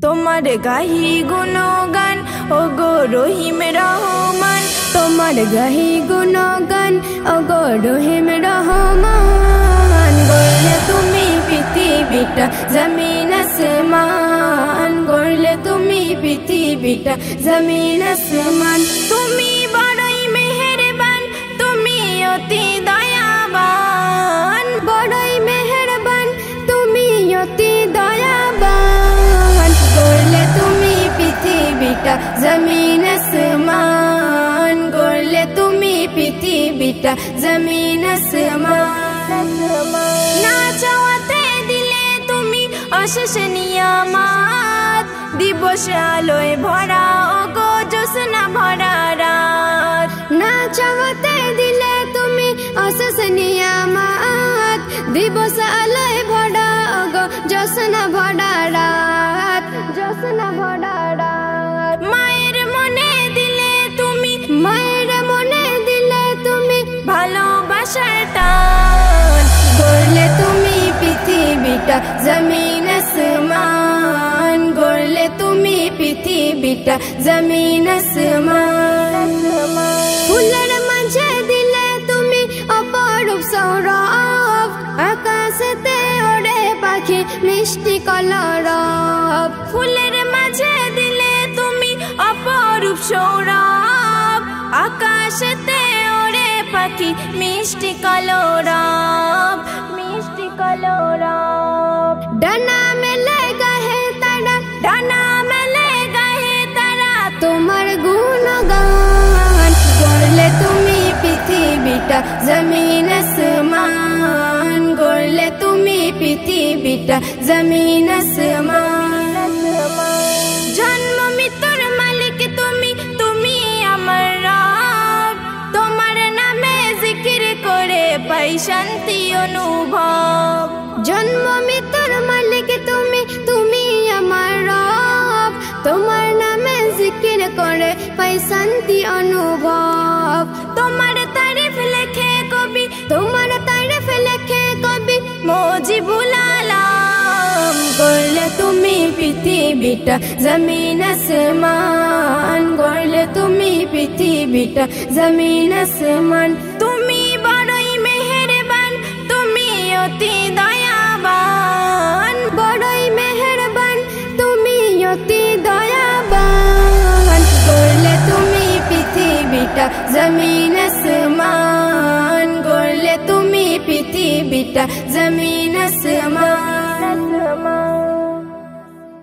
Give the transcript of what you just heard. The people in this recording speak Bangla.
তোমার গাহি গুণগান ওগো রহিম রহমান, তোমার গাহি গুণগান ওগো রহিম রহমান। গড়লে তুমি পৃথিবীটা জমিন আসমান, গড়লে তুমি পৃথিবীটা জমিন আসমান। তুমি বড়ই মেহেরবান, তুমি অতি দয়াবান, বড়ই মেহেরবান, তুমি অতি দয়াবান। গড়লে তুমি পৃথিবীটা জমিন আসমান, গড়লে তুমি পৃথিবীটা জমিন আসমান। না চাওয়াতে দিলে তুমি অশেষ নিয়ামত, দিবস আলোয় ভরা ওগো জ্যোৎস্না ভরা রাত। না চাওয়াতে দিলে তুমি অশেষ নিয়ামত, দিবস আলোয় ভরা ওগো জ্যোৎস্না ভরা রাত, জ্যোৎস্না ভরা রাত। মায়ের মনে দিলে তুমি, মায়ের মনে দিলে তুমি ভালোবাসার টান। গড়লে তুমি পৃথিবীটা জমিন আসমান, গড়লে তুমি পৃথিবীটা জমিন আসমান। ফুলের মাঝে দিলে তুমি অপরূপ সৌরভ, আকাশেতে ওড়ে পাখি মিষ্টি কলরব। ফুলের মাঝে দিলে তুমি অপরূপ সৌরভ, আকাশেতে ওড়ে পাখি মিষ্টি কলরব, মিষ্টি কলরব। ডানা মেলে গাহে তারা, ডানা মেলে গাহে তারা তোমার গুণগান। গড়লে তুমি পৃথিবীটা জমিন আসমান, গড়লে তুমি পৃথিবীটা জমিন আসমান। জন্ম মৃত্যুর মালিক তুমি, তুমি আমার রব, তোমার নামে জিকির করে পাই শান্তি অনুভব। জন্ম মৃত্যুর মালিক তুমি, তুমি আমার রব, তোমার নামে জিকির করে পাই শান্তি অনুভব। তোমার তারিফ লেখে কবি, তোমার তারিফ লেখে কবি মুজিবুল আলম। গড়লে তুমি পৃথিবীটা জমিন আসমান, গড়লে তুমি পৃথিবীটা জমিন আসমান। তুমি বড়ই মেহেরবান, তুমি অতি দয়াবান, বড়ই মেহেরবান, তুমি অতি দয়াবান। গড়লে তুমি পৃথিবীটা জমিন আসমান, গড়লে তুমি পৃথিবীটা জমিন আসমান।